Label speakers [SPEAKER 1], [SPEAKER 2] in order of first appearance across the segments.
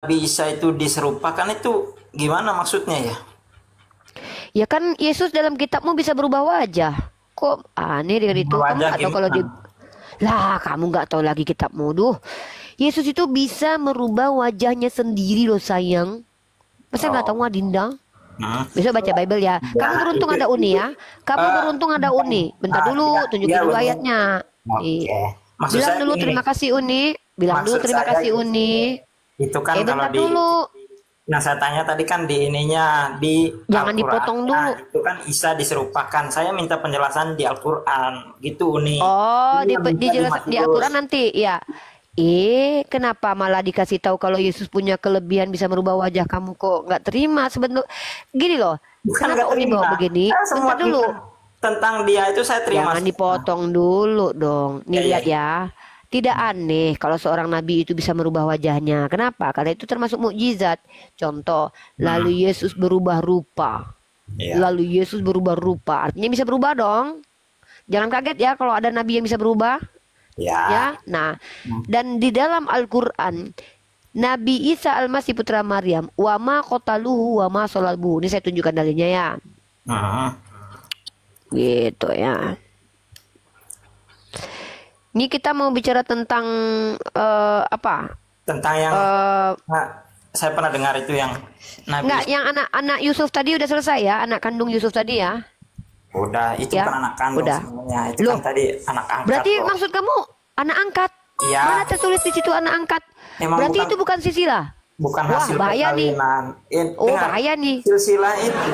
[SPEAKER 1] Nabi Isa itu diserupakan itu gimana maksudnya ya?
[SPEAKER 2] Ya kan Yesus dalam kitabmu bisa berubah wajah. Kok aneh dengan itu? Kamu
[SPEAKER 1] Wajah
[SPEAKER 2] nggak tahu kalau
[SPEAKER 1] gimana?
[SPEAKER 2] di lah kamu nggak tahu lagi kitabmu. Duh, Yesus itu bisa merubah wajahnya sendiri loh sayang. Masa nggak tahu
[SPEAKER 1] Oh,
[SPEAKER 2] Adinda?
[SPEAKER 1] hmm.
[SPEAKER 2] Besok baca Bible ya. Kamu
[SPEAKER 1] Ya,
[SPEAKER 2] beruntung
[SPEAKER 1] itu,
[SPEAKER 2] ada uni ya. Kamu
[SPEAKER 1] eh,
[SPEAKER 2] beruntung ada uni. Bentar
[SPEAKER 1] dia,
[SPEAKER 2] dulu,
[SPEAKER 1] dia
[SPEAKER 2] tunjukin dulu
[SPEAKER 1] benar.
[SPEAKER 2] ayatnya.
[SPEAKER 1] Oke. Maksud
[SPEAKER 2] Bilang
[SPEAKER 1] saya
[SPEAKER 2] dulu
[SPEAKER 1] gini,
[SPEAKER 2] terima kasih uni. Bilang dulu
[SPEAKER 1] maksud
[SPEAKER 2] terima
[SPEAKER 1] saya
[SPEAKER 2] kasih uni.
[SPEAKER 1] itu kan kalau
[SPEAKER 2] Bentar
[SPEAKER 1] di,
[SPEAKER 2] dulu.
[SPEAKER 1] nah saya tanya tadi kan di ininya di
[SPEAKER 2] Jangan
[SPEAKER 1] Al-Quran,
[SPEAKER 2] dipotong
[SPEAKER 1] nah
[SPEAKER 2] dulu.
[SPEAKER 1] itu kan Isa diserupakan. Saya minta penjelasan di Al-Quran, gitu nih.
[SPEAKER 2] Oh,
[SPEAKER 1] Ini yang bisa
[SPEAKER 2] dijelas di
[SPEAKER 1] Matius.
[SPEAKER 2] Al-Quran nanti ya. Kenapa malah dikasih tahu kalau Yesus punya kelebihan bisa merubah wajah kamu kok nggak terima sebenarnya? Gini loh,
[SPEAKER 1] Bukan
[SPEAKER 2] kenapa
[SPEAKER 1] nggak
[SPEAKER 2] Uni bawa
[SPEAKER 1] terima.
[SPEAKER 2] begini?
[SPEAKER 1] Saya semua
[SPEAKER 2] Bentar dulu,
[SPEAKER 1] tentang dia itu saya terima
[SPEAKER 2] jangan
[SPEAKER 1] semua.
[SPEAKER 2] dipotong dulu dong. Nih
[SPEAKER 1] Ya, ya,
[SPEAKER 2] lihat
[SPEAKER 1] ya.
[SPEAKER 2] ya, tidak aneh kalau seorang nabi itu bisa merubah wajahnya. Kenapa? Karena itu termasuk mukjizat. Contoh,
[SPEAKER 1] Hmm,
[SPEAKER 2] lalu Yesus berubah rupa.
[SPEAKER 1] ya.
[SPEAKER 2] Lalu Yesus berubah rupa, artinya bisa berubah dong. Jangan kaget ya kalau ada nabi yang bisa berubah.
[SPEAKER 1] Ya.
[SPEAKER 2] Ya, nah, dan di dalam Al-Quran Nabi Isa Al-Masih putra Maryam wama kotaluhu wama solabu. Ini saya tunjukkan dalilnya ya.
[SPEAKER 1] Hmm.
[SPEAKER 2] Gitu ya. Ini kita mau bicara tentang apa?
[SPEAKER 1] Tentang yang
[SPEAKER 2] Eh
[SPEAKER 1] nah, saya pernah dengar itu yang Nabi
[SPEAKER 2] Enggak, yang anak-anak Yusuf tadi udah selesai ya, anak kandung Yusuf tadi ya.
[SPEAKER 1] udah itu
[SPEAKER 2] Ya,
[SPEAKER 1] kan anak kandung
[SPEAKER 2] udah.
[SPEAKER 1] sebenarnya. Itu kan
[SPEAKER 2] Loh,
[SPEAKER 1] tadi anak angkat
[SPEAKER 2] berarti
[SPEAKER 1] kok.
[SPEAKER 2] maksud kamu anak angkat?
[SPEAKER 1] Iya,
[SPEAKER 2] Mana tertulis di situ anak angkat?
[SPEAKER 1] emang
[SPEAKER 2] Berarti
[SPEAKER 1] bukan
[SPEAKER 2] itu bukan Sisila.
[SPEAKER 1] bukan
[SPEAKER 2] Wah,
[SPEAKER 1] hasil
[SPEAKER 2] bahaya nih.
[SPEAKER 1] perkawinan.
[SPEAKER 2] Oh,
[SPEAKER 1] Dengar,
[SPEAKER 2] bahaya nih.
[SPEAKER 1] silsilah itu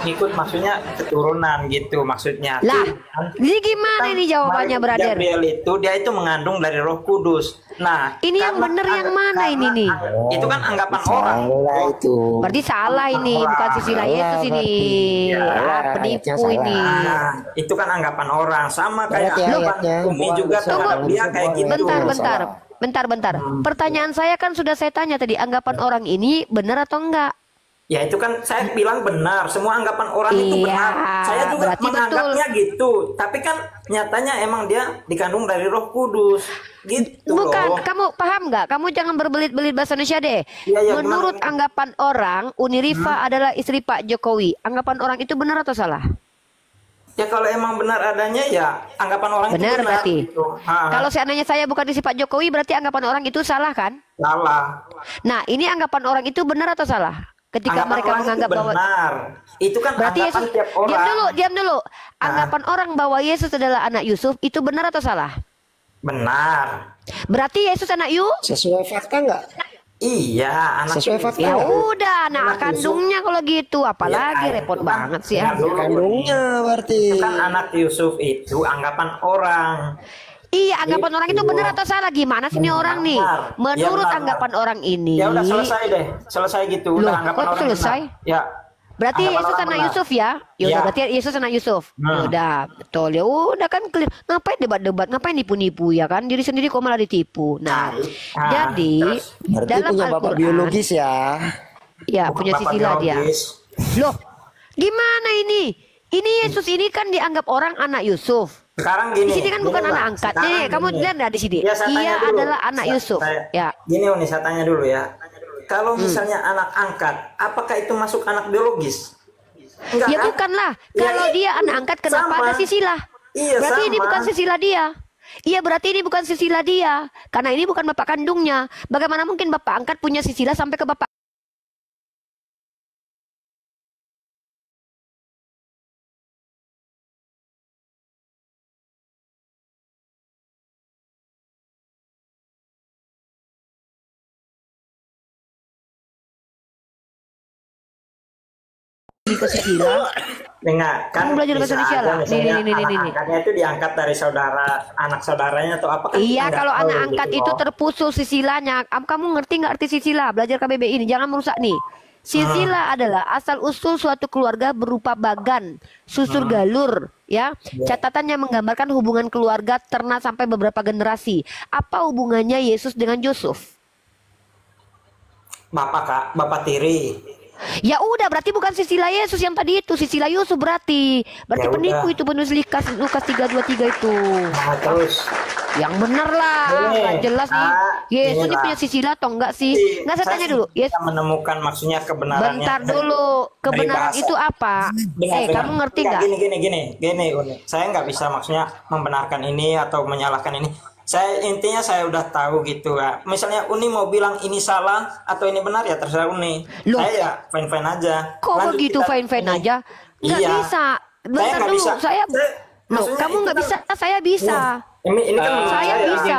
[SPEAKER 1] ikut maksudnya keturunan gitu maksudnya.
[SPEAKER 2] Lah,
[SPEAKER 1] Kan
[SPEAKER 2] jadi gimana
[SPEAKER 1] kan
[SPEAKER 2] ini jawabannya,
[SPEAKER 1] Maria
[SPEAKER 2] brother?
[SPEAKER 1] Gabriel itu dia itu mengandung dari Roh Kudus. Nah,
[SPEAKER 2] Ini yang
[SPEAKER 1] karena
[SPEAKER 2] bener yang mana ini
[SPEAKER 1] karena
[SPEAKER 2] nih?
[SPEAKER 1] itu kan anggapan orang.
[SPEAKER 3] Salah itu.
[SPEAKER 2] Berarti salah ini, bukan Sisila
[SPEAKER 3] Salah
[SPEAKER 2] Yesus ini.
[SPEAKER 1] Ya,
[SPEAKER 3] ayatnya
[SPEAKER 2] Penipu
[SPEAKER 3] salah.
[SPEAKER 2] ini.
[SPEAKER 1] Nah, itu kan anggapan orang sama kayak
[SPEAKER 3] Berarti
[SPEAKER 1] anggapan
[SPEAKER 3] ayatnya
[SPEAKER 1] Umi juga
[SPEAKER 3] salah.
[SPEAKER 1] terhadap dia kayak gitu.
[SPEAKER 2] Bentar.
[SPEAKER 3] Salah.
[SPEAKER 2] Bentar. Pertanyaan saya kan sudah saya tanya tadi, anggapan orang ini benar atau enggak?
[SPEAKER 1] Ya itu kan saya bilang benar, semua anggapan orang itu
[SPEAKER 2] Iya,
[SPEAKER 1] benar. Saya juga
[SPEAKER 2] berarti
[SPEAKER 1] menganggapnya gitu. Tapi kan nyatanya emang dia dikandung dari Roh Kudus. Gitu
[SPEAKER 2] Bukan,
[SPEAKER 1] loh.
[SPEAKER 2] kamu paham nggak? Kamu jangan berbelit-belit bahasa Indonesia deh.
[SPEAKER 1] Iya, iya,
[SPEAKER 2] Menurut
[SPEAKER 1] gimana?
[SPEAKER 2] anggapan orang, Uni Rifa adalah istri Pak Jokowi. Anggapan orang itu benar atau salah?
[SPEAKER 1] Ya kalau emang benar adanya ya anggapan orang itu
[SPEAKER 2] Benar
[SPEAKER 1] benar
[SPEAKER 2] berarti.
[SPEAKER 1] gitu. Ha,
[SPEAKER 2] Kalau seandainya saya bukan istri Pak Jokowi, berarti anggapan orang itu salah kan?
[SPEAKER 1] salah.
[SPEAKER 2] Nah, ini anggapan orang itu benar atau salah? Ketika
[SPEAKER 1] Anggapan
[SPEAKER 2] mereka
[SPEAKER 1] orang itu
[SPEAKER 2] menganggap bahwa
[SPEAKER 1] benar. Itu kan
[SPEAKER 2] berarti
[SPEAKER 1] anggapan
[SPEAKER 2] Yesus,
[SPEAKER 1] tiap orang.
[SPEAKER 2] diam dulu. Anggapan orang bahwa Yesus adalah anak Yusuf itu benar atau salah?
[SPEAKER 1] Benar.
[SPEAKER 2] Berarti Yesus anak Yu?
[SPEAKER 3] Sesuai fakta nggak?
[SPEAKER 1] Iya, anak
[SPEAKER 3] Sesuai
[SPEAKER 1] Yusuf.
[SPEAKER 3] fakta.
[SPEAKER 2] Ya udah, anak
[SPEAKER 1] Anak
[SPEAKER 2] kandungnya kalau gitu, apalagi
[SPEAKER 1] Ya,
[SPEAKER 2] repot
[SPEAKER 1] itu kan
[SPEAKER 2] banget sih ya.
[SPEAKER 1] dengar dulu.
[SPEAKER 3] Kandungnya berarti.
[SPEAKER 1] Itu kan anak Yusuf itu anggapan orang.
[SPEAKER 2] Iya, anggapan orang itu
[SPEAKER 1] Itu.
[SPEAKER 2] benar atau salah? Gimana sih ini orang nih?
[SPEAKER 1] Benar.
[SPEAKER 2] Menurut
[SPEAKER 1] Ya, benar.
[SPEAKER 2] anggapan orang ini,
[SPEAKER 1] Ya udah selesai deh, selesai gitu. Udah
[SPEAKER 2] Loh,
[SPEAKER 1] anggapan
[SPEAKER 2] kok
[SPEAKER 1] orang
[SPEAKER 2] selesai?
[SPEAKER 1] benar. Ya.
[SPEAKER 2] berarti
[SPEAKER 1] Anggapan
[SPEAKER 2] Yesus
[SPEAKER 1] orang
[SPEAKER 2] anak
[SPEAKER 1] benar.
[SPEAKER 2] Yusuf ya? Ya udah,
[SPEAKER 1] Iya.
[SPEAKER 2] berarti Yesus anak Yusuf. Ya
[SPEAKER 1] Hmm.
[SPEAKER 2] udah, betul. Ya udah kan clear. Ngapain debat-debat? Ngapain nipu-nipu ya kan? Diri sendiri kok malah ditipu. Nah, jadi
[SPEAKER 1] terus.
[SPEAKER 3] Berarti
[SPEAKER 2] dalam
[SPEAKER 3] punya bapak
[SPEAKER 2] Al-Quran,
[SPEAKER 3] biologis ya.
[SPEAKER 2] ya
[SPEAKER 1] Bukan
[SPEAKER 2] punya
[SPEAKER 1] bapak
[SPEAKER 2] Sisila dia.
[SPEAKER 1] biologis.
[SPEAKER 2] Loh, gimana ini? Ini Yesus ini kan dianggap orang anak Yusuf.
[SPEAKER 1] Sekarang gini.
[SPEAKER 2] Di sini kan bukan
[SPEAKER 1] gini,
[SPEAKER 2] anak
[SPEAKER 1] Mbak.
[SPEAKER 2] angkat.
[SPEAKER 1] Sekarang
[SPEAKER 2] Nih, kamu
[SPEAKER 1] gini.
[SPEAKER 2] lihat nggak di sini?
[SPEAKER 1] Ya, saya tanya
[SPEAKER 2] Ia
[SPEAKER 1] dulu.
[SPEAKER 2] adalah anak Yusuf. Ya.
[SPEAKER 1] Gini Uni, saya tanya dulu ya. Kalau misalnya anak angkat, apakah itu masuk anak biologis? Enggak
[SPEAKER 2] Ya
[SPEAKER 1] kan?
[SPEAKER 2] bukanlah.
[SPEAKER 1] Ya,
[SPEAKER 2] Kalau
[SPEAKER 1] itu
[SPEAKER 2] dia anak angkat, kenapa
[SPEAKER 1] sama.
[SPEAKER 2] ada Sisila?
[SPEAKER 1] Iya,
[SPEAKER 2] Berarti ini
[SPEAKER 1] sama.
[SPEAKER 2] bukan Sisila dia. Iya, berarti ini bukan Sisila dia. Karena ini bukan bapak kandungnya. Bagaimana mungkin bapak angkat punya Sisila sampai ke bapak ini ke Sisila?
[SPEAKER 1] Enggak, kan
[SPEAKER 2] Kamu belajar bahasa
[SPEAKER 1] bisa
[SPEAKER 2] Indonesia
[SPEAKER 1] aja
[SPEAKER 2] lah.
[SPEAKER 1] misalnya
[SPEAKER 2] Nih.
[SPEAKER 1] anak angkatnya itu diangkat dari saudara, anak saudaranya atau apa kan kita
[SPEAKER 2] Iya,
[SPEAKER 1] nggak
[SPEAKER 2] kalau
[SPEAKER 1] tahu
[SPEAKER 2] anak angkat
[SPEAKER 1] gitu
[SPEAKER 2] itu
[SPEAKER 1] loh.
[SPEAKER 2] terputus Sisilanya. Kamu ngerti nggak arti Sisila? Belajar KBBI ini, jangan merusak nih. Silsilah adalah asal usul suatu keluarga berupa bagan, susur galur, ya. Catatannya menggambarkan hubungan keluarga ternak sampai beberapa generasi. Apa hubungannya Yesus dengan Yusuf?
[SPEAKER 1] Bapak Kak, Bapak tiri.
[SPEAKER 2] Ya udah, berarti bukan Sisila Yesus yang tadi itu, Sisila Yusuf berarti. Berarti
[SPEAKER 1] Ya
[SPEAKER 2] penipu
[SPEAKER 1] udah.
[SPEAKER 2] itu penulis Lukas 3:23 itu.
[SPEAKER 1] Nah, terus
[SPEAKER 2] Yang bener lah,
[SPEAKER 1] Nih,
[SPEAKER 2] nggak jelas nih. Yesus ini
[SPEAKER 1] inilah.
[SPEAKER 2] punya sisilah atau enggak sih? Enggak, saya tanya dulu.
[SPEAKER 1] Bisa menemukan maksudnya kebenarannya.
[SPEAKER 2] Bentar dulu.
[SPEAKER 1] Dari
[SPEAKER 2] Kebenaran
[SPEAKER 1] bahasa.
[SPEAKER 2] itu apa?
[SPEAKER 1] Dengar.
[SPEAKER 2] Kamu ngerti
[SPEAKER 1] Enggak,
[SPEAKER 2] nggak?
[SPEAKER 1] gini, Uni. Saya nggak bisa maksudnya membenarkan ini atau menyalahkan ini. Intinya saya udah tahu gitu ya. Misalnya Uni mau bilang ini salah atau ini benar ya terserah Uni.
[SPEAKER 2] Loh.
[SPEAKER 1] Saya ya fine-fine aja.
[SPEAKER 2] Kok
[SPEAKER 1] Lanjut
[SPEAKER 2] begitu
[SPEAKER 1] kita
[SPEAKER 2] fine-fine
[SPEAKER 1] ini.
[SPEAKER 2] aja? Nggak
[SPEAKER 1] Iya.
[SPEAKER 2] bisa.
[SPEAKER 1] Saya
[SPEAKER 2] Bentar
[SPEAKER 1] nggak
[SPEAKER 2] dulu.
[SPEAKER 1] bisa.
[SPEAKER 2] Loh,
[SPEAKER 1] Maksudnya
[SPEAKER 2] kamu
[SPEAKER 1] itu
[SPEAKER 2] nggak
[SPEAKER 1] kan-
[SPEAKER 2] bisa. Saya bisa.
[SPEAKER 1] Ini kan menurut
[SPEAKER 2] Saya bisa.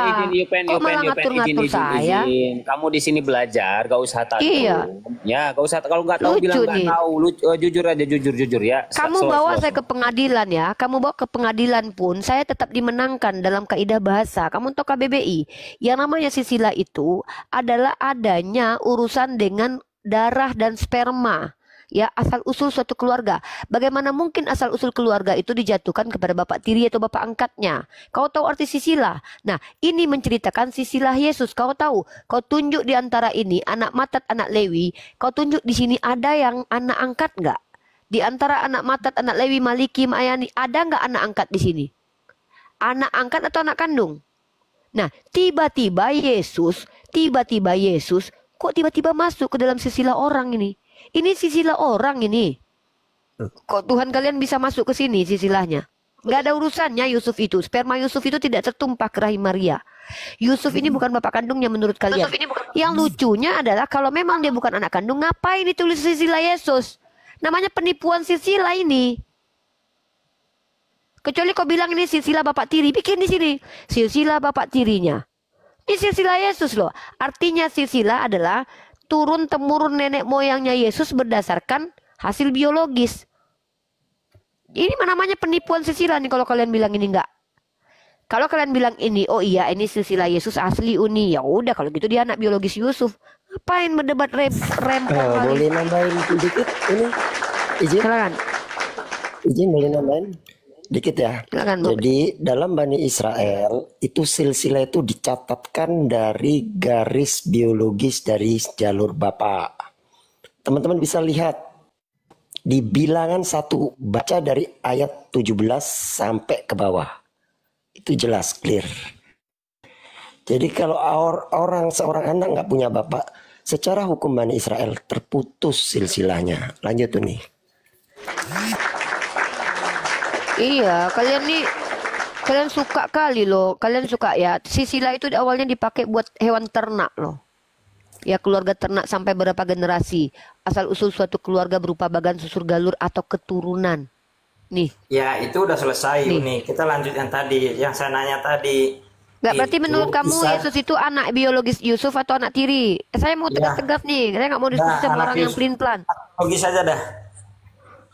[SPEAKER 2] Kok malah ngatur-ngatur saya?
[SPEAKER 4] Kamu di sini belajar, gak usah takut.
[SPEAKER 2] Iya.
[SPEAKER 4] Ya, gak usah. Kalau nggak tahu
[SPEAKER 2] Lucu
[SPEAKER 4] bilang nggak
[SPEAKER 2] nih.
[SPEAKER 4] tahu. Jujur aja, jujur ya.
[SPEAKER 2] Kamu bawa saya ke pengadilan ya. Kamu bawa ke pengadilan pun saya tetap dimenangkan dalam kaidah bahasa. Kamu tahu KBBI? Yang namanya sisila itu adalah adanya urusan dengan darah dan sperma. Ya, asal usul suatu keluarga. Bagaimana mungkin asal usul keluarga itu dijatuhkan kepada bapak tiri atau bapak angkatnya? Kau tahu arti sisilah? Nah, ini menceritakan sisilah Yesus. Kau tahu? Kau tunjuk di antara ini anak Matat, anak Lewi. Kau tunjuk di sini ada yang anak angkat nggak? Di antara anak Matat, anak Lewi, Maliki, Ma'ayani, ada nggak anak angkat di sini? Anak angkat atau anak kandung? Nah, tiba-tiba Yesus, kok tiba-tiba masuk ke dalam sisilah orang ini? Ini sisilah orang ini. Kok Tuhan kalian bisa masuk ke sini sisilahnya? Gak ada urusannya Yusuf itu. Sperma Yusuf itu tidak tertumpah ke rahim Maria. Yusuf ini bukan bapak kandungnya menurut kalian. Yang lucunya adalah kalau memang dia bukan anak kandung, ngapain ditulis sisilah Yesus? Namanya penipuan sisilah ini. Kecuali kau bilang ini silsilah bapak tiri, bikin di sini silsilah bapak tirinya. Ini silsilah Yesus loh. Artinya silsilah adalah turun temurun nenek moyangnya Yesus berdasarkan hasil biologis. Ini namanya penipuan silsilah nih kalau kalian bilang ini enggak. Kalau kalian bilang ini, oh iya ini silsilah Yesus asli Uni, ya udah kalau gitu dia anak biologis Yusuf. Ngapain berdebat rempong kali?
[SPEAKER 3] Boleh nambahin dikit ini? Izin?
[SPEAKER 2] Silakan.
[SPEAKER 3] Izin boleh nambahin? Dikit ya.
[SPEAKER 2] Silakan, Bu.
[SPEAKER 3] Jadi dalam Bani Israel itu silsilah itu dicatatkan dari garis biologis dari jalur bapak. Teman-teman bisa lihat di bilangan 1, baca dari ayat 17 sampai ke bawah. Itu jelas clear. Jadi kalau seorang anak nggak punya bapak, secara hukum Bani Israel terputus silsilahnya. Lanjut tuh nih.
[SPEAKER 2] Iya, kalian suka kali loh. Kalian suka ya. Sisilah itu awalnya dipakai buat hewan ternak loh. Ya, keluarga ternak sampai berapa generasi. Asal usul suatu keluarga berupa bagan, susur galur atau keturunan. Nih.
[SPEAKER 1] Ya, itu udah selesai Uni. Kita lanjut yang tadi, yang saya nanya tadi.
[SPEAKER 2] Nggak, berarti
[SPEAKER 1] Itu
[SPEAKER 2] menurut kamu
[SPEAKER 1] bisa-
[SPEAKER 2] Yesus itu anak biologis Yusuf atau anak tiri? Saya mau tegas-tegas nih. Saya nggak mau diskusi sama
[SPEAKER 1] anak
[SPEAKER 2] orang yang
[SPEAKER 1] Yusuf.
[SPEAKER 2] pelin-pelan.
[SPEAKER 1] Logis saja dah.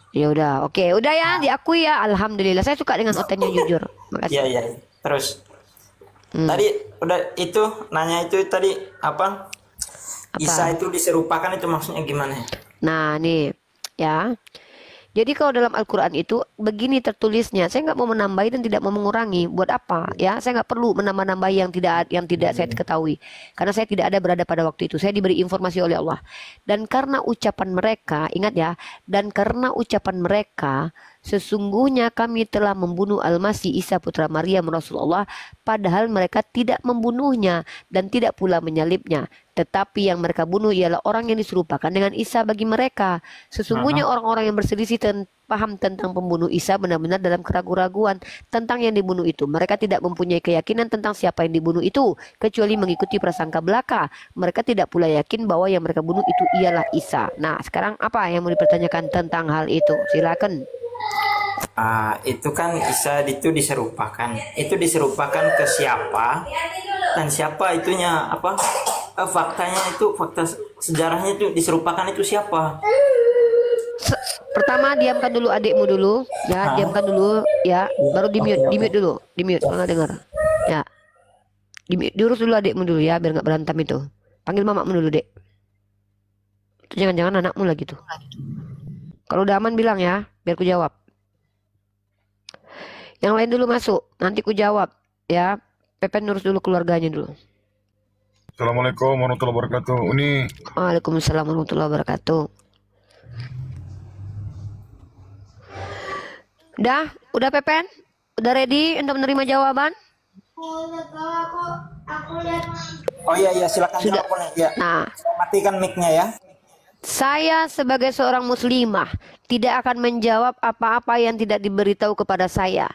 [SPEAKER 2] Ya udah, oke, udah ya, diakui ya. Alhamdulillah, saya suka dengan Oten yang jujur. Makasih.
[SPEAKER 1] Iya. Terus tadi udah itu nanya itu tadi apa? Isa itu diserupakan itu maksudnya gimana?
[SPEAKER 2] Nah, nih, ya. Jadi kalau dalam Al-Quran itu begini tertulisnya, saya nggak mau menambahi dan tidak mau mengurangi. Buat apa? Ya, saya nggak perlu menambah-nambahi yang tidak saya ketahui, karena saya tidak ada berada pada waktu itu. Saya diberi informasi oleh Allah. Dan karena ucapan mereka, ingat ya, dan karena ucapan mereka, sesungguhnya kami telah membunuh Al-Masih Isa putra Maryam Rasulullah, padahal mereka tidak membunuhnya dan tidak pula menyalibnya. Tetapi yang mereka bunuh ialah orang yang diserupakan dengan Isa bagi mereka. Sesungguhnya orang-orang yang berselisih paham tentang pembunuh Isa benar-benar dalam keraguan-raguan tentang yang dibunuh itu. Mereka tidak mempunyai keyakinan tentang siapa yang dibunuh itu, kecuali mengikuti prasangka belaka. Mereka tidak pula yakin bahwa yang mereka bunuh itu ialah Isa. Nah, sekarang apa yang mau dipertanyakan tentang hal itu? Silakan.
[SPEAKER 1] Itu kan Isa itu diserupakan. Itu diserupakan ke siapa? Dan siapa itunya apa? Faktanya itu, fakta sejarahnya itu diserupakan itu siapa?
[SPEAKER 2] Pertama diamkan dulu adikmu dulu, ya, diamkan dulu, ya, baru di mute dulu, di mute, nggak dengar, ya, diurus dulu adikmu dulu ya, biar nggak berantem itu. Panggil mamamu dulu dek. Itu jangan-jangan anakmu lagi tuh. Kalau udah aman bilang ya, biar ku jawab. Yang lain dulu masuk, nanti ku jawab, ya. Pepen urus dulu keluarganya dulu.
[SPEAKER 5] Assalamualaikum warahmatullahi wabarakatuh. Uni.
[SPEAKER 2] Waalaikumsalam warahmatullahi wabarakatuh. Udah Pepen? Udah ready untuk menerima jawaban?
[SPEAKER 1] Oh iya iya silakan
[SPEAKER 2] Sudah.
[SPEAKER 1] teleponnya. Ya.
[SPEAKER 2] Nah,
[SPEAKER 1] Saya matikan mic-nya ya.
[SPEAKER 2] saya sebagai seorang muslimah tidak akan menjawab apa-apa yang tidak diberitahu kepada saya.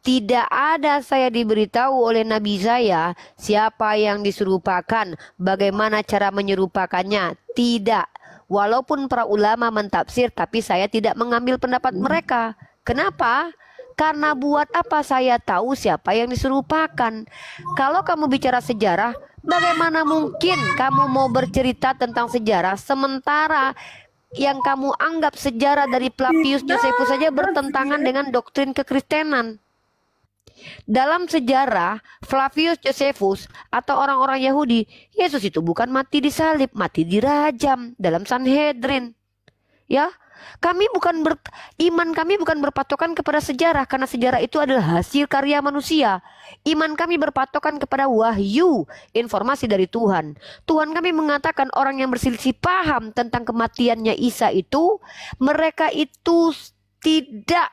[SPEAKER 2] Tidak ada saya diberitahu oleh Nabi saya siapa yang diserupakan, bagaimana cara menyerupakannya. Tidak. Walaupun para ulama mentafsir, tapi saya tidak mengambil pendapat mereka. Kenapa? Karena buat apa saya tahu siapa yang diserupakan? Kalau kamu bicara sejarah, bagaimana mungkin kamu mau bercerita tentang sejarah sementara yang kamu anggap sejarah dari Flavius Josephus saja bertentangan dengan doktrin kekristenan? Dalam sejarah Flavius Josephus atau orang-orang Yahudi, Yesus itu bukan mati disalib, mati dirajam dalam Sanhedrin. Ya, iman kami bukan berpatokan kepada sejarah karena sejarah itu adalah hasil karya manusia. Iman kami berpatokan kepada wahyu, informasi dari Tuhan. Tuhan kami mengatakan orang yang berselisih paham tentang kematiannya Isa itu, mereka itu tidak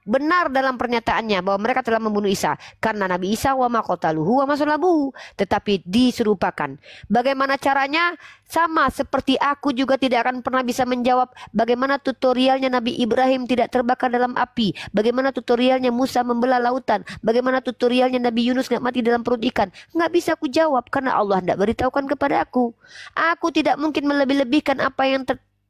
[SPEAKER 2] benar dalam pernyataannya bahwa mereka telah membunuh Isa, karena Nabi Isa wa ma qataluhu wa ma salabuhu, tetapi diserupakan. Bagaimana caranya? Sama seperti aku juga tidak akan pernah bisa menjawab bagaimana tutorialnya Nabi Ibrahim tidak terbakar dalam api, bagaimana tutorialnya Musa membelah lautan, bagaimana tutorialnya Nabi Yunus nggak mati dalam perut ikan. Nggak bisa aku jawab karena Allah tidak beritahukan kepada aku. Aku tidak mungkin melebih-lebihkan apa yang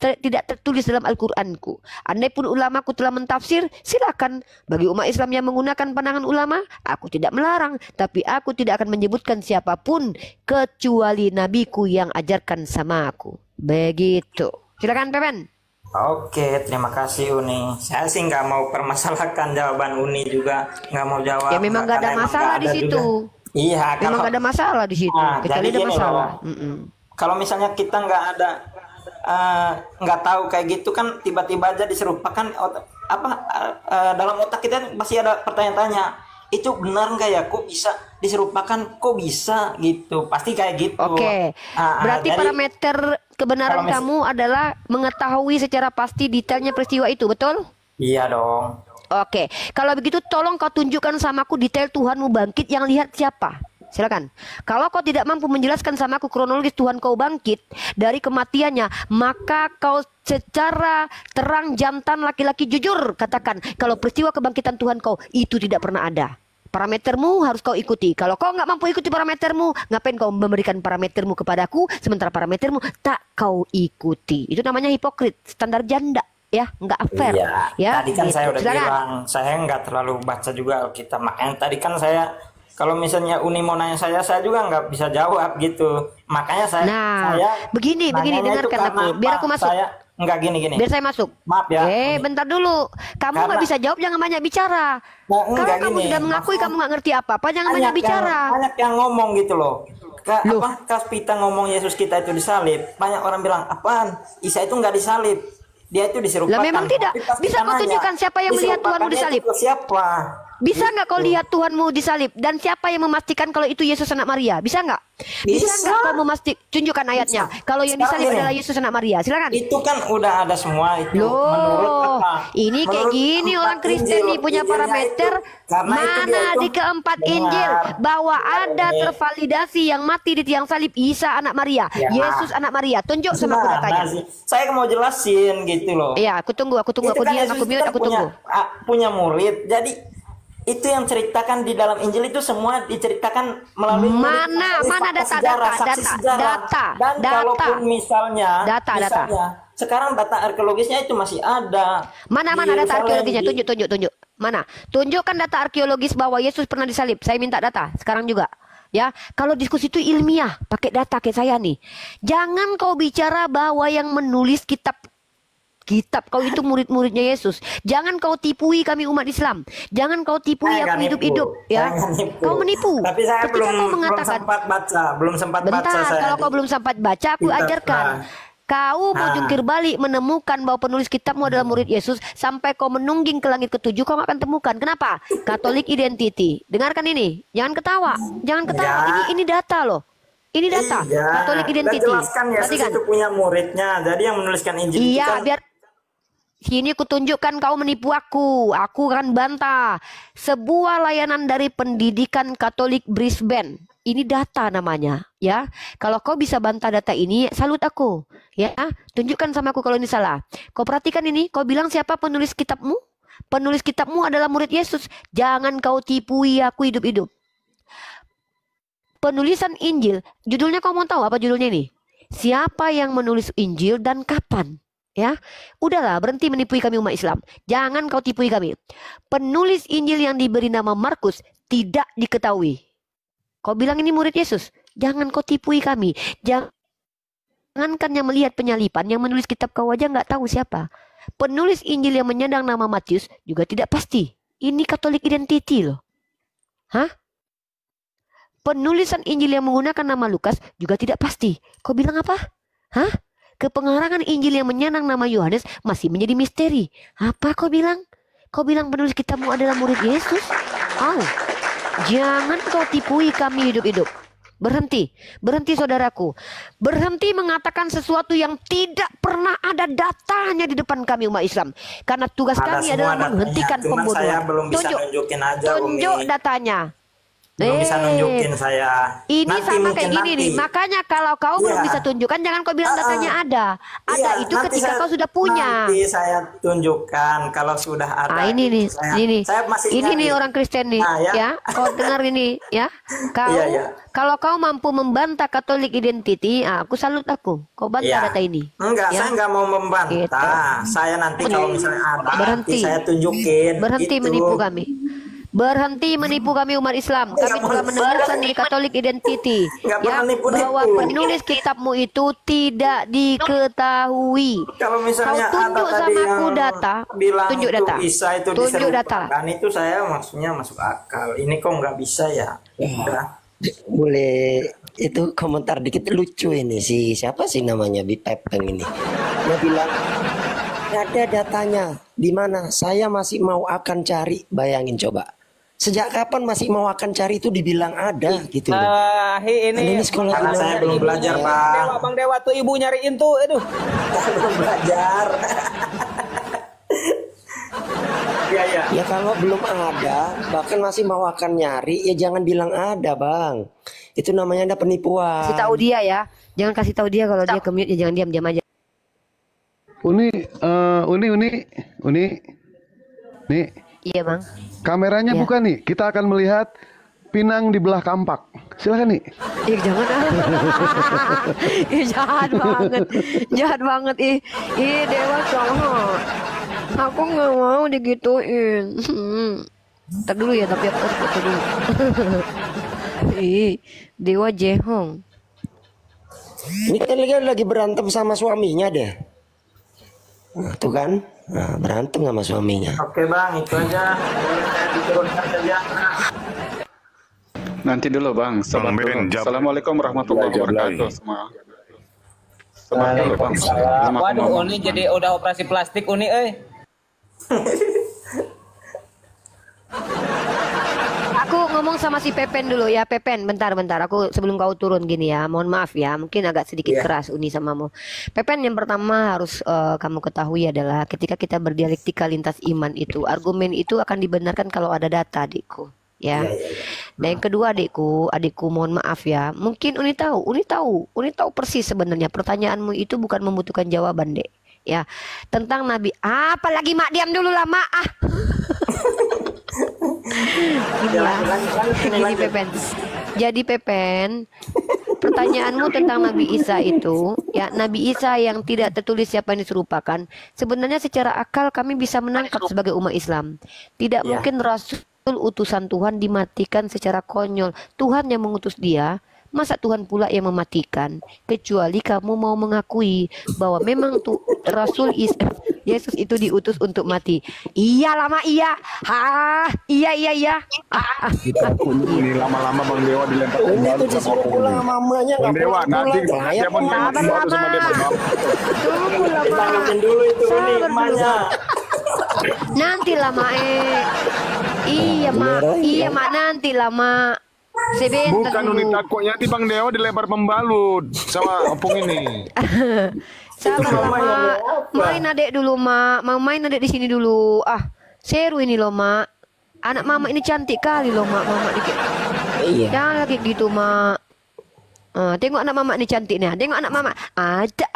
[SPEAKER 2] tidak tertulis dalam Al-Quranku. Andai pun ulamaku telah mentafsir, silakan. Bagi umat Islam yang menggunakan pandangan ulama, aku tidak melarang. Tapi aku tidak akan menyebutkan siapapun kecuali nabiku yang ajarkan sama aku. Begitu. Silakan Pepen.
[SPEAKER 1] Oke, terima kasih Uni. Saya sih nggak mau permasalahkan jawaban Uni juga, nggak mau jawab.
[SPEAKER 2] Ya memang nggak ada
[SPEAKER 1] karena emang
[SPEAKER 2] masalah
[SPEAKER 1] nggak
[SPEAKER 2] di
[SPEAKER 1] ada
[SPEAKER 2] situ.
[SPEAKER 1] juga. Iya,
[SPEAKER 2] Memang
[SPEAKER 1] kalau
[SPEAKER 2] nggak ada masalah di situ.
[SPEAKER 1] Nah,
[SPEAKER 2] Kecuali
[SPEAKER 1] jadi
[SPEAKER 2] ada
[SPEAKER 1] gini
[SPEAKER 2] masalah.
[SPEAKER 1] loh. Kalau misalnya kita nggak tahu kayak gitu kan, tiba-tiba aja diserupakan dalam otak kita pasti ada pertanyaan-tanya, itu benar nggak ya, kok bisa diserupakan, kok bisa gitu, pasti kayak gitu.
[SPEAKER 2] Oke. Berarti
[SPEAKER 1] jadi,
[SPEAKER 2] parameter kebenaran
[SPEAKER 1] kalau
[SPEAKER 2] kamu adalah mengetahui secara pasti detailnya peristiwa itu, betul?
[SPEAKER 1] iya dong.
[SPEAKER 2] Oke, kalau begitu tolong kau tunjukkan samaku detail Tuhanmu bangkit yang lihat siapa. Silakan. Kalau kau tidak mampu menjelaskan samaku kronologis Tuhan kau bangkit dari kematiannya, maka kau secara terang jantan laki-laki jujur katakan kalau peristiwa kebangkitan Tuhan kau itu tidak pernah ada. Parametermu harus kau ikuti. Kalau kau nggak mampu ikuti parametermu, ngapain kau memberikan parametermu kepadaku sementara parametermu tak kau ikuti? Itu namanya hipokrit, standar janda. Ya, nggak fair.
[SPEAKER 1] Iya.
[SPEAKER 2] Ya,
[SPEAKER 1] Tadi kan
[SPEAKER 2] gitu.
[SPEAKER 1] saya udah
[SPEAKER 2] Silakan.
[SPEAKER 1] bilang, saya nggak terlalu baca juga Alkitab. Makanya tadi kan saya, kalau misalnya Uni mau nanya saya juga nggak bisa jawab gitu. Makanya saya,
[SPEAKER 2] Nah,
[SPEAKER 1] saya
[SPEAKER 2] begini,
[SPEAKER 1] nanyanya itu
[SPEAKER 2] dengarkan
[SPEAKER 1] karena
[SPEAKER 2] aku. Biar
[SPEAKER 1] apa?
[SPEAKER 2] aku masuk.
[SPEAKER 1] Saya nggak gini.
[SPEAKER 2] Biar saya masuk.
[SPEAKER 1] Maaf ya.
[SPEAKER 2] Bentar dulu. Kamu nggak
[SPEAKER 1] Karena-
[SPEAKER 2] bisa jawab, jangan banyak bicara.
[SPEAKER 1] Nah,
[SPEAKER 2] Kalau
[SPEAKER 1] enggak
[SPEAKER 2] kamu
[SPEAKER 1] gini.
[SPEAKER 2] sudah mengakui kamu nggak ngerti apa-apa, jangan banyak
[SPEAKER 1] Banyak
[SPEAKER 2] bicara.
[SPEAKER 1] banyak yang ngomong gitu loh.
[SPEAKER 2] Loh.
[SPEAKER 1] Kaspita ngomong Yesus kita itu disalib. Banyak orang bilang, apaan? Isa itu nggak disalib. Dia itu diserupakan.
[SPEAKER 2] Lah memang tidak.
[SPEAKER 1] Tapi Kaspita
[SPEAKER 2] Bisa kau
[SPEAKER 1] nanya,
[SPEAKER 2] tunjukkan siapa yang melihat Tuhanmu
[SPEAKER 1] diserupakannya
[SPEAKER 2] disalib?
[SPEAKER 1] itu ke siapa?
[SPEAKER 2] Bisa nggak kau lihat Tuhanmu disalib? Dan siapa yang memastikan kalau itu Yesus anak Maria? Bisa nggak? Bisa
[SPEAKER 1] Bisa.
[SPEAKER 2] nggak kau memastikan? Tunjukkan ayatnya. Kalau yang
[SPEAKER 1] Sekarang
[SPEAKER 2] disalib
[SPEAKER 1] gini.
[SPEAKER 2] adalah Yesus anak Maria. Silakan.
[SPEAKER 1] Itu kan udah ada semua itu. Menurut
[SPEAKER 2] Loh,
[SPEAKER 1] apa?
[SPEAKER 2] ini kayak
[SPEAKER 1] Menurut
[SPEAKER 2] gini
[SPEAKER 1] empat
[SPEAKER 2] orang Kristen
[SPEAKER 1] Injil,
[SPEAKER 2] nih punya
[SPEAKER 1] Injilnya
[SPEAKER 2] parameter
[SPEAKER 1] itu. Karena itu dia
[SPEAKER 2] mana
[SPEAKER 1] itu-
[SPEAKER 2] di keempat
[SPEAKER 1] Dengar.
[SPEAKER 2] Injil bahwa ada
[SPEAKER 1] Oke.
[SPEAKER 2] tervalidasi yang mati di tiang salib Isa anak Maria,
[SPEAKER 1] Ya.
[SPEAKER 2] Yesus anak Maria. Tunjuk sama aku
[SPEAKER 1] Gimana
[SPEAKER 2] datanya.
[SPEAKER 1] sih? Saya mau jelasin gitu loh.
[SPEAKER 2] Iya, aku tunggu,
[SPEAKER 1] Itu
[SPEAKER 2] aku
[SPEAKER 1] kan
[SPEAKER 2] diam,
[SPEAKER 1] Yesus
[SPEAKER 2] aku mute,
[SPEAKER 1] kan
[SPEAKER 2] aku tunggu.
[SPEAKER 1] punya murid. Jadi itu yang ceritakan di dalam Injil itu semua diceritakan melalui
[SPEAKER 2] Mana?
[SPEAKER 1] melalui
[SPEAKER 2] Mana
[SPEAKER 1] fakta
[SPEAKER 2] data,
[SPEAKER 1] sejarah,
[SPEAKER 2] data,
[SPEAKER 1] saksi
[SPEAKER 2] data,
[SPEAKER 1] sejarah.
[SPEAKER 2] data,
[SPEAKER 1] Dan
[SPEAKER 2] data.
[SPEAKER 1] kalaupun misalnya
[SPEAKER 2] Data.
[SPEAKER 1] sekarang data arkeologisnya itu masih ada.
[SPEAKER 2] Mana
[SPEAKER 1] Di
[SPEAKER 2] data
[SPEAKER 1] Yerusalem,
[SPEAKER 2] arkeologisnya?
[SPEAKER 1] di-
[SPEAKER 2] Tunjuk. Mana? Tunjukkan data arkeologis bahwa Yesus pernah disalib. Saya minta data sekarang juga. Ya, kalau diskusi itu ilmiah, pakai data kayak saya nih. Jangan kau bicara bahwa yang menulis kitab kau itu murid-muridnya Yesus. Jangan kau tipui kami umat Islam. Jangan kau tipui
[SPEAKER 1] Saya
[SPEAKER 2] aku
[SPEAKER 1] nggak
[SPEAKER 2] hidup-hidup
[SPEAKER 1] nipu.
[SPEAKER 2] ya.
[SPEAKER 1] Saya nggak nipu.
[SPEAKER 2] Kau menipu.
[SPEAKER 1] Tapi saya
[SPEAKER 2] Ketika
[SPEAKER 1] belum
[SPEAKER 2] kau mengatakan
[SPEAKER 1] belum sempat baca
[SPEAKER 2] bentar,
[SPEAKER 1] saya.
[SPEAKER 2] kalau kau belum sempat baca, aku
[SPEAKER 1] Kitab,
[SPEAKER 2] ajarkan. Kau mau
[SPEAKER 1] Nah.
[SPEAKER 2] jungkir balik menemukan bahwa penulis kitabmu adalah murid Yesus sampai kau menungging ke langit ketujuh, kau nggak akan temukan. Kenapa? Catholic identity. Dengarkan ini. Jangan ketawa. Jangan ketawa.
[SPEAKER 1] Ya.
[SPEAKER 2] Ini data loh. Ini data.
[SPEAKER 1] Iya.
[SPEAKER 2] Catholic
[SPEAKER 1] Dan
[SPEAKER 2] identity.
[SPEAKER 1] jelaskan Yesus
[SPEAKER 2] Perhatikan.
[SPEAKER 1] itu punya muridnya. Jadi yang menuliskan Injil itu
[SPEAKER 2] Iya,
[SPEAKER 1] kan
[SPEAKER 2] biar Sini kutunjukkan kau menipu aku. Aku akan bantah. Sebuah layanan dari Pendidikan Katolik Brisbane. Ini data namanya, ya. Kalau kau bisa bantah data ini, salut aku, ya. Tunjukkan sama aku kalau ini salah. Kau perhatikan ini. Kau bilang siapa penulis kitabmu? Penulis kitabmu adalah murid Yesus. Jangan kau tipui aku hidup-hidup. Penulisan Injil. Judulnya kau mau tahu apa judulnya ini? Siapa yang menulis Injil dan kapan? Ya, udahlah, berhenti menipui kami umat Islam. Jangan kau tipui kami. Penulis Injil yang diberi nama Markus tidak diketahui. Kau bilang ini murid Yesus. Jangan kau tipui kami. Jangankan yang melihat penyalipan, yang menulis kitab kau aja nggak tahu siapa. Penulis Injil yang menyandang nama Matius juga tidak pasti. Ini Katolik identity loh. Hah? Penulisan Injil yang menggunakan nama Lukas juga tidak pasti. Kau bilang apa? Hah? Kepengarangan Injil yang menyandang nama Yohanes masih menjadi misteri. Apa kau bilang? Kau bilang penulis kitabmu adalah murid Yesus? Oh, jangan kau tipui kami hidup-hidup. Berhenti, berhenti saudaraku. Berhenti mengatakan sesuatu yang tidak pernah ada datanya di depan kami umat Islam. Karena tugas kami adalah menghentikan pembunuhan.
[SPEAKER 1] Saya belum bisa nunjukin aja,
[SPEAKER 2] tunjuk
[SPEAKER 1] Umi.
[SPEAKER 2] datanya.
[SPEAKER 1] Belum bisa nunjukin saya.
[SPEAKER 2] Ini
[SPEAKER 1] Nanti
[SPEAKER 2] sama kayak gini
[SPEAKER 1] nanti.
[SPEAKER 2] nih. Makanya kalau kau belum bisa tunjukkan, jangan kau bilang datanya ada. Ada itu ketika kau sudah punya.
[SPEAKER 1] Nanti saya tunjukkan kalau sudah ada.
[SPEAKER 2] Ini nih,
[SPEAKER 1] Saya masih
[SPEAKER 2] ini
[SPEAKER 1] ingat
[SPEAKER 2] nih orang Kristen nih, ya. Kau dengar ini, ya. Kau, kalau kau mampu membantah Katolik identity, aku salut aku. Kau bantah data ini.
[SPEAKER 1] Enggak, saya enggak mau membantah.
[SPEAKER 2] Gitu.
[SPEAKER 1] Saya nanti kalau misalnya ada,
[SPEAKER 2] berhenti.
[SPEAKER 1] nanti saya tunjukin.
[SPEAKER 2] Berhenti
[SPEAKER 1] gitu.
[SPEAKER 2] menipu kami. Berhenti menipu kami umat Islam. Kami telah menemukan di Katolik Identity ya, bahwa penulis kitabmu itu tidak diketahui.
[SPEAKER 1] Kalau misalnya
[SPEAKER 2] kau tunjuk
[SPEAKER 1] ada
[SPEAKER 2] sama aku data, tunjuk data.
[SPEAKER 1] Bisa itu
[SPEAKER 2] tunjuk data.
[SPEAKER 1] Kan itu saya maksudnya masuk akal. Ini kok nggak bisa ya? Udah.
[SPEAKER 3] Boleh itu komentar dikit, lucu ini si siapa sih namanya Bipepeng ini. Dia bilang ada datanya di mana, saya masih mau akan cari. Bayangin coba. Sejak kapan masih mau akan cari itu dibilang ada gitu loh.
[SPEAKER 4] Ini
[SPEAKER 3] sekolah
[SPEAKER 1] karena saya belum belajar, Bang.
[SPEAKER 4] Bang Dewa tuh ibu nyariin tuh, aduh.
[SPEAKER 1] Saya belum belajar.
[SPEAKER 3] Ya kalau belum ada, bahkan masih mau akan nyari, ya jangan bilang ada, Bang. Itu namanya ada penipuan.
[SPEAKER 2] Kasih tahu dia ya. Jangan kasih tahu dia kalau dia ke-mute, ya jangan diam-diam aja.
[SPEAKER 6] Uni. Nih.
[SPEAKER 2] Iya, Bang.
[SPEAKER 6] Kameranya buka nih. Kita akan melihat pinang di belah kampak. Silakan nih.
[SPEAKER 2] Jangan. Jahat banget. Jahat banget. Dewa salah. Aku nggak mau digituin. Ntar dulu ya, tapi aku harus foto dulu. Dewa jehong.
[SPEAKER 3] Ini kan lagi berantem sama suaminya deh. Tuh kan, berantem sama suaminya.
[SPEAKER 1] Oke, Bang, itu aja. Diturunkan saja.
[SPEAKER 7] Nanti dulu Bang.
[SPEAKER 5] Bang Ben,
[SPEAKER 7] Assalamualaikum warahmatullahi wabarakatuh. Semangat dulu Bang.
[SPEAKER 4] Waduh, Uni jadi udah operasi plastik Uni,
[SPEAKER 2] Aku ngomong sama si Pepen dulu ya. Pepen, bentar. Aku sebelum kau turun gini ya. Mohon maaf ya. Mungkin agak sedikit keras Uni samamu. Pepen, yang pertama harus kamu ketahui adalah ketika kita berdialektika lintas iman itu, argumen itu akan dibenarkan kalau ada data, adikku. Ya. Dan yang kedua, adikku mohon maaf ya. Mungkin Uni tahu persis sebenarnya pertanyaanmu itu bukan membutuhkan jawaban, Dek. Ya. Tentang Nabi. Apalagi Mak, diam dulu lah, Mak. Jadi Pepen, pertanyaanmu tentang Nabi Isa itu, ya, Nabi Isa yang tidak tertulis siapa yang diserupakan, sebenarnya secara akal kami bisa menangkap sebagai umat Islam. Tidak mungkin Rasul utusan Tuhan dimatikan secara konyol. Tuhan yang mengutus dia. Masa Tuhan pula yang mematikan? Kecuali kamu mau mengakui bahwa memang tuh Rasul Yesus itu diutus untuk mati. Iya lama iya. Iya.
[SPEAKER 7] Ini lama-lama Bang Dewa dilempar
[SPEAKER 3] Ini tuh disuruh pulang mamanya.
[SPEAKER 7] Bang Dewa nanti
[SPEAKER 3] saya
[SPEAKER 7] mau
[SPEAKER 2] Sabar lama. Tunggu lama.
[SPEAKER 1] Tangan dulu itu nih emaknya.
[SPEAKER 2] Nanti lama Iya mak nanti lama. Sebentar
[SPEAKER 7] bukan
[SPEAKER 2] dulu.
[SPEAKER 7] Uni takutnya nanti Bang Dewa dilempar pembalut sama opung ini.
[SPEAKER 2] Sabar lama. Main main adek dulu, Mak. Mau main adek di sini dulu. Ah, seru ini loh, Mak. Anak Mama ini cantik kali loh, Mak. Mama dikit.
[SPEAKER 3] Iya.
[SPEAKER 2] Jangan lagi gitu, Mak. Tengok anak Mama nih cantik nih. Tengok anak Mama. Ada.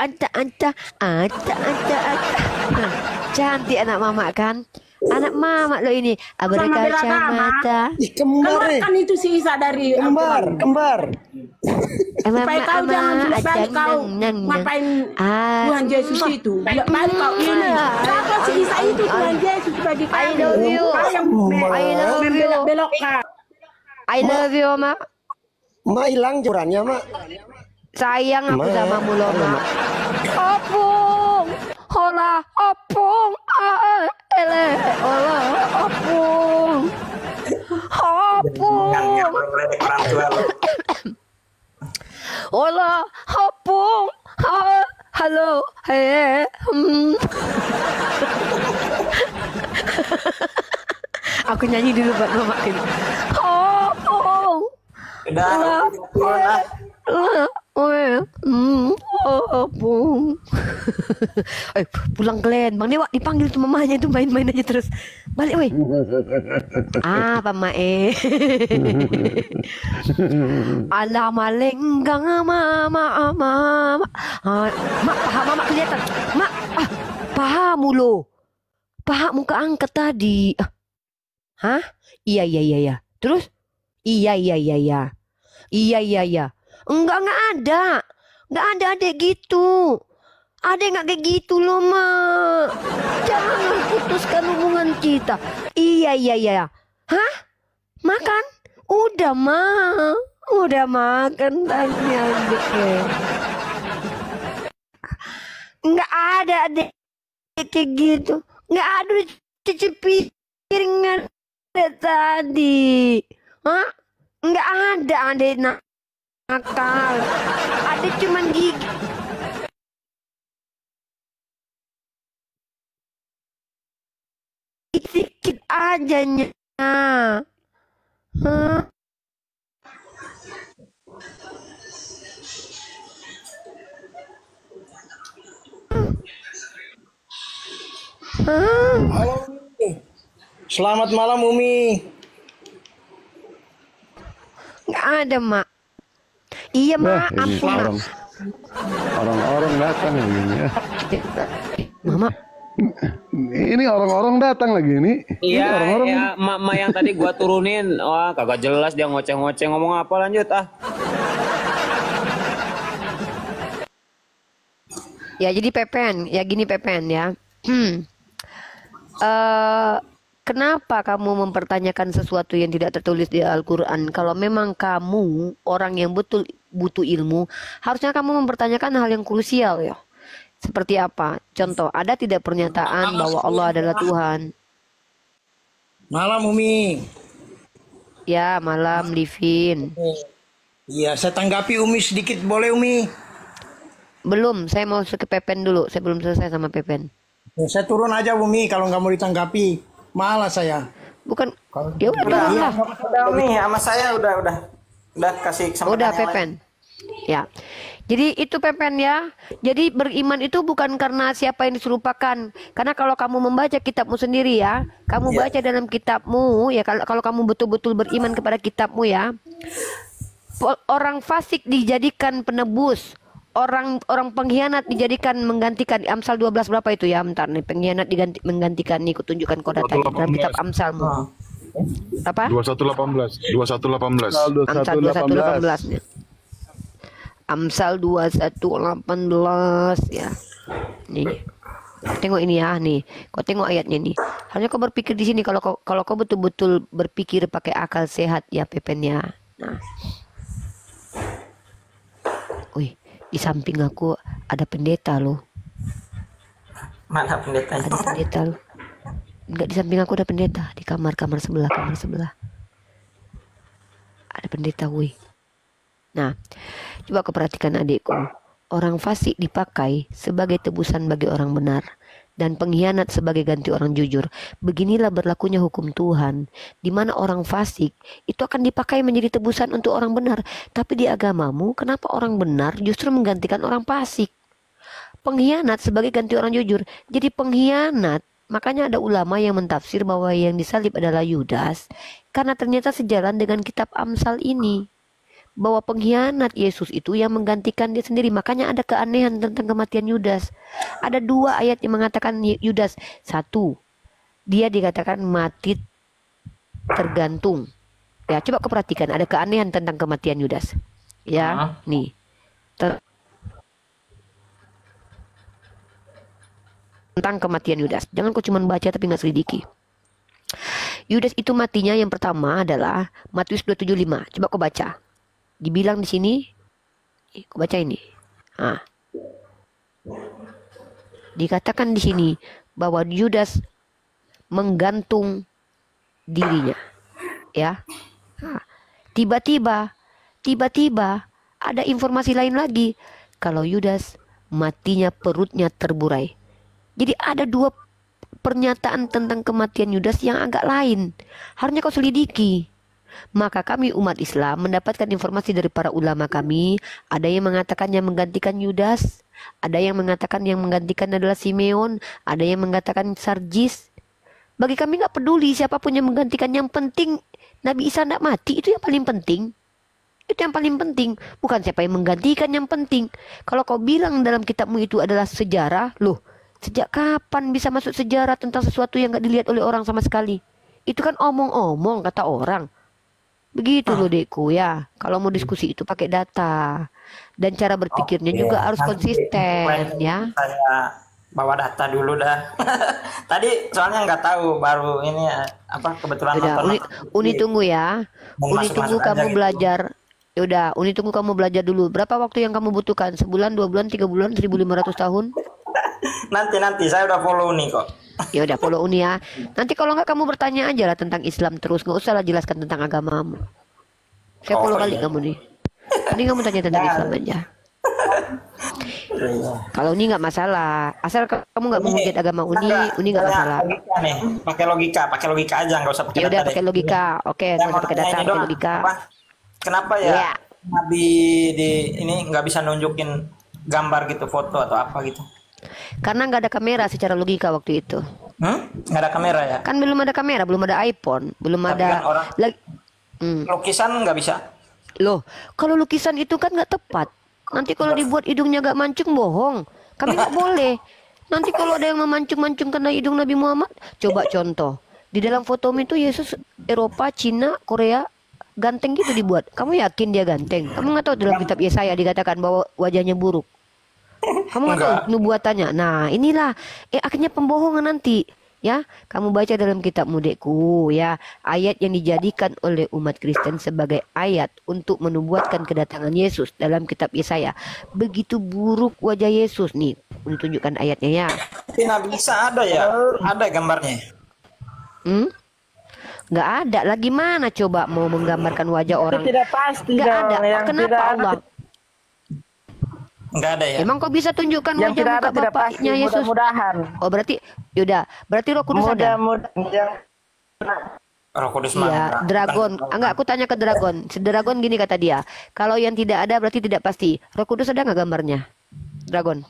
[SPEAKER 2] Cantik anak Mama kan? Anak Mama lo ini. Berkacamata.
[SPEAKER 3] Ih, kembar.
[SPEAKER 8] Kan itu si Isa dari
[SPEAKER 3] Kembar.
[SPEAKER 8] supaya kau jangan supaya kau ngapain Tuhan Yesus itu. Baru kau ini. Siapa si Isa itu Tuhan Yesus bagi
[SPEAKER 2] I
[SPEAKER 8] kami.
[SPEAKER 2] love you.
[SPEAKER 8] Kau yang
[SPEAKER 2] I love you.
[SPEAKER 8] belok-belokkan.
[SPEAKER 2] I love you, Mak.
[SPEAKER 3] Mak hilang jorannya, Mak.
[SPEAKER 2] Sayang aku
[SPEAKER 3] Mak.
[SPEAKER 2] sama lo, Mak. Opung. Hola, opung. Ele. Hola, opung. Opung.
[SPEAKER 1] Jangan meledek orang tua lo.
[SPEAKER 2] Hola, opung. Halo. Aku nyanyi dulu buat Mama ini. Opung.
[SPEAKER 1] Udah,
[SPEAKER 2] Opung. Pulang ke Lembang. Nih, Wak, dipanggil tuh mamanya itu main-main aja terus. Balik, woi. Apa, Mae? Alah malenggang mama. Mak, paha Mama kelihatan. Mak, pahamu lo. Pahamu keangkat tadi. Hah? Iya. Terus? Iya. Enggak ada. Enggak ada adek gitu. Adek enggak kayak gitu loh, Mak. Jangan putuskan hubungan kita. Iya. Hah? Makan? Udah, Mak. Udah makan tadi adek. Enggak ada adek kayak gitu. Enggak ada cuci piringan tadi. Hah? Enggak ada adek nakal. Ada cuman gigi. Sedikit aja nya. Hah?
[SPEAKER 9] Halo, Umi. Selamat malam, Umi.
[SPEAKER 2] Nggak ada, Mak. Iya, Mak.
[SPEAKER 6] Ini
[SPEAKER 2] Ampun, Mak.
[SPEAKER 6] orang-orang datang lagi ini ya.
[SPEAKER 2] Mama.
[SPEAKER 6] Ini orang-orang datang lagi ini. Ini
[SPEAKER 4] Iya,
[SPEAKER 6] orang-orang.
[SPEAKER 4] ya, mak yang tadi gua turunin. Wah, kagak jelas dia ngoceh-ngoceh ngomong apa, lanjut
[SPEAKER 2] Ya, jadi Pepen. Ya, gini Pepen ya. Kenapa kamu mempertanyakan sesuatu yang tidak tertulis di Al-Quran? Kalau memang kamu orang yang betul butuh ilmu, harusnya kamu mempertanyakan hal yang krusial ya. Seperti apa? Contoh, ada tidak pernyataan bahwa Allah adalah Tuhan?
[SPEAKER 9] Malam, Umi.
[SPEAKER 2] Ya, malam, Livin.
[SPEAKER 9] Iya, saya tanggapi Umi sedikit, boleh, Umi?
[SPEAKER 2] Belum, saya mau ke Pepen dulu. Saya belum selesai sama Pepen.
[SPEAKER 9] Ya, saya turun aja, Umi, kalau nggak mau ditanggapi. Malas saya.
[SPEAKER 2] Bukan, ya udah turun lah.
[SPEAKER 1] Udah Umi, sama saya udah kasih kesempatan.
[SPEAKER 2] Udah
[SPEAKER 1] yang
[SPEAKER 2] Pepen. Ya. Jadi itu Pepen ya. Jadi beriman itu bukan karena siapa yang diserupakan. Karena kalau kamu membaca kitabmu sendiri ya, kamu baca dalam kitabmu ya, kalau kamu betul-betul beriman kepada kitabmu ya, orang fasik dijadikan penebus, orang pengkhianat dijadikan menggantikan. Amsal 12 berapa itu ya? Bentar nih, pengkhianat menggantikan nih, kutunjukkan kode tadi dalam kitab Amsalmu. Apa?
[SPEAKER 5] 2118.
[SPEAKER 2] Amsal 2118 nih. Amsal 2118 ya. Nih. Tengok ini ya nih. Kau tengok ayatnya nih. Harusnya kau berpikir di sini kalau kau betul-betul berpikir pakai akal sehat ya Pepen ya. Nah. Wih, di samping aku ada pendeta loh.
[SPEAKER 1] Mana pendetanya?
[SPEAKER 2] Ada pendeta loh. Enggak, di samping aku ada pendeta di kamar sebelah. Ada pendeta, wih. Nah, coba kau perhatikan adikku. Orang fasik dipakai sebagai tebusan bagi orang benar, dan pengkhianat sebagai ganti orang jujur. Beginilah berlakunya hukum Tuhan, di mana orang fasik itu akan dipakai menjadi tebusan untuk orang benar. Tapi di agamamu, kenapa orang benar justru menggantikan orang fasik? pengkhianat sebagai ganti orang jujur. Jadi pengkhianat, makanya ada ulama yang mentafsir bahwa yang disalib adalah Yudas, karena ternyata sejalan dengan kitab Amsal ini, bahwa pengkhianat Yesus itu yang menggantikan dia sendiri. Makanya ada keanehan tentang kematian Yudas. Ada 2 ayat yang mengatakan Yudas. 1, dia dikatakan mati tergantung. Ya, coba kau perhatikan, ada keanehan tentang kematian Yudas. Ya, nih. Tentang kematian Yudas. Jangan kau cuma baca tapi nggak selidiki. Yudas itu matinya yang pertama adalah Matius 275. Coba kau baca. Dibilang di sini, kau baca ini. Dikatakan di sini bahwa Yudas menggantung dirinya. Ya. Tiba-tiba ada informasi lain lagi kalau Yudas matinya perutnya terburai. Jadi ada 2 pernyataan tentang kematian Yudas yang agak lain. Harusnya kau selidiki. Maka kami umat Islam mendapatkan informasi dari para ulama kami. Ada yang mengatakan yang menggantikan Yudas, ada yang mengatakan yang menggantikan adalah Simeon, ada yang mengatakan Sarjis. Bagi kami nggak peduli siapapun yang menggantikan, yang penting Nabi Isa tidak mati, itu yang paling penting. Itu yang paling penting, bukan siapa yang menggantikan yang penting. Kalau kau bilang dalam kitabmu itu adalah sejarah, loh, sejak kapan bisa masuk sejarah tentang sesuatu yang nggak dilihat oleh orang sama sekali? Itu kan omong-omong kata orang. Begitu loh dekku ya. Kalau mau diskusi itu pakai data. Dan cara berpikirnya juga harus konsisten ya.
[SPEAKER 1] Saya bawa data dulu dah. Tadi soalnya nggak tahu, baru ini apa kebetulan nonton.
[SPEAKER 2] Uni tunggu ya. Uni tunggu kamu belajar. Yaudah, Uni tunggu kamu belajar dulu. Berapa waktu yang kamu butuhkan? Sebulan, 2 bulan, 3 bulan, 1500 tahun?
[SPEAKER 1] Nanti saya udah follow Uni kok.
[SPEAKER 2] Ya udah follow Uni ya. Nanti kalau nggak kamu bertanya aja lah tentang Islam terus, nggak usah lah jelaskan tentang agamamu. Saya follow kali kamu nih. Ini kamu tanya tentang Islam aja. Kalau Uni nggak masalah, asal kamu nggak menghujat agama Uni nggak masalah.
[SPEAKER 1] Logika nih, pakai logika aja, nggak usah pakai
[SPEAKER 2] data. Ya udah pakai
[SPEAKER 1] deh.
[SPEAKER 2] logika, oke, nggak usah pakai data, pakai logika.
[SPEAKER 1] Kenapa ya Nabi di ini nggak bisa nunjukin gambar gitu, foto atau apa gitu?
[SPEAKER 2] Karena nggak ada kamera secara logika waktu itu.
[SPEAKER 1] Nggak ada kamera ya?
[SPEAKER 2] Kan belum ada kamera, belum ada iPhone, belum
[SPEAKER 1] Tapi
[SPEAKER 2] ada.
[SPEAKER 1] kan orang lukisan nggak bisa.
[SPEAKER 2] Loh, kalau lukisan itu kan nggak tepat. Nanti kalau dibuat hidungnya nggak mancung, bohong. Kami nggak boleh. Nanti kalau ada yang memancung-mancung kena hidung Nabi Muhammad, coba contoh. Di dalam fotomu itu Yesus Eropa, Cina, Korea, ganteng gitu dibuat. Kamu yakin dia ganteng? Kamu nggak tahu dalam kitab Yesaya dikatakan bahwa wajahnya buruk. Kamu nggak tahu nubuatannya. Nah inilah akhirnya pembohongan nanti ya. Kamu baca dalam kitabmu dekku ya, ayat yang dijadikan oleh umat Kristen sebagai ayat untuk menubuatkan kedatangan Yesus dalam kitab Yesaya. Begitu buruk wajah Yesus nih. Tunjukkan ayatnya ya.
[SPEAKER 1] Tapi Nabi Isa ada ya? Ada gambarnya?
[SPEAKER 2] Nggak ada. Lagi mana coba mau menggambarkan wajah orang?
[SPEAKER 8] Tidak pasti.
[SPEAKER 2] Nggak ada. Kenapa Allah?
[SPEAKER 1] Nggak ada ya?
[SPEAKER 2] Emang kok bisa tunjukkan wajah muka bapaknya Yesus?
[SPEAKER 8] Mudah-mudahan.
[SPEAKER 2] Oh berarti, yaudah. Berarti Roh Kudus ada?
[SPEAKER 1] Roh Kudus
[SPEAKER 2] Iya, Dragon. Enggak, aku tanya ke Dragon. Si Dragon gini kata dia. Kalau yang tidak ada berarti tidak pasti. Roh Kudus ada nggak gambarnya? Dragon.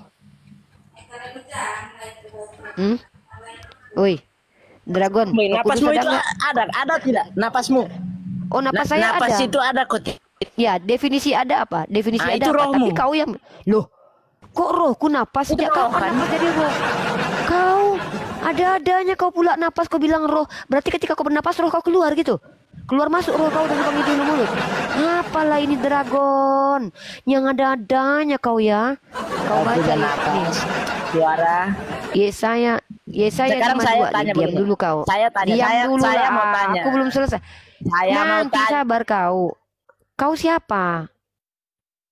[SPEAKER 2] Woi, Dragon.
[SPEAKER 8] Napasmu itu ada tidak? Napasmu.
[SPEAKER 2] Oh, napas saya ada.
[SPEAKER 8] Napas itu ada kok.
[SPEAKER 2] Ya, definisi ada apa? Definisi ada
[SPEAKER 8] itu
[SPEAKER 2] apa?
[SPEAKER 8] rohmu.
[SPEAKER 2] Tapi kau yang loh, kok rohku napas sejak kapan jadi roh? Kau ada-adanya kau pula napas, kau bilang roh. Berarti ketika kau bernapas roh kau keluar gitu. Keluar masuk roh kau dari lubang hidung mulut. Apalah ini Dragon? Yang ada-adanya kau ya. Kau baca ini.
[SPEAKER 8] Suara.
[SPEAKER 2] Yesaya
[SPEAKER 8] Sekarang saya tanya
[SPEAKER 2] diam dulu kau.
[SPEAKER 8] Saya tanya.
[SPEAKER 2] Diam dulu
[SPEAKER 8] saya
[SPEAKER 2] lah.
[SPEAKER 8] mau tanya.
[SPEAKER 2] Aku belum selesai.
[SPEAKER 8] Saya mau
[SPEAKER 2] Nanti
[SPEAKER 8] tanya.
[SPEAKER 2] sabar kau. Kau siapa?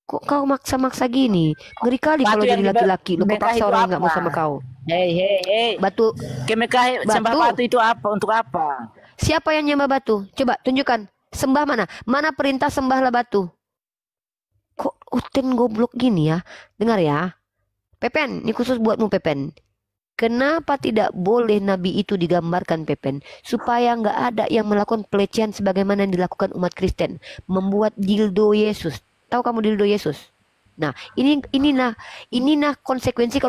[SPEAKER 2] Kok kau maksa-maksa gini? Ngeri kali
[SPEAKER 8] Batu
[SPEAKER 2] kalau
[SPEAKER 8] yang
[SPEAKER 2] jadi laki-laki. Lu
[SPEAKER 8] Mekah
[SPEAKER 2] paksa
[SPEAKER 8] itu
[SPEAKER 2] orang yang nggak mau
[SPEAKER 8] apa?
[SPEAKER 2] sama kau.
[SPEAKER 8] Hei.
[SPEAKER 2] Batu.
[SPEAKER 8] Kemekah sembah batu itu apa? Untuk apa?
[SPEAKER 2] Siapa yang nyembah batu? Coba tunjukkan. Sembah mana? Mana perintah sembahlah batu? Kok Uten goblok gini ya? Dengar ya. Pepen, ini khusus buatmu Pepen. Kenapa tidak boleh Nabi itu digambarkan Pepen? Supaya nggak ada yang melakukan pelecehan sebagaimana yang dilakukan umat Kristen. Membuat dildo Yesus. Tahu kamu dildo Yesus? Nah, inilah konsekuensi kalau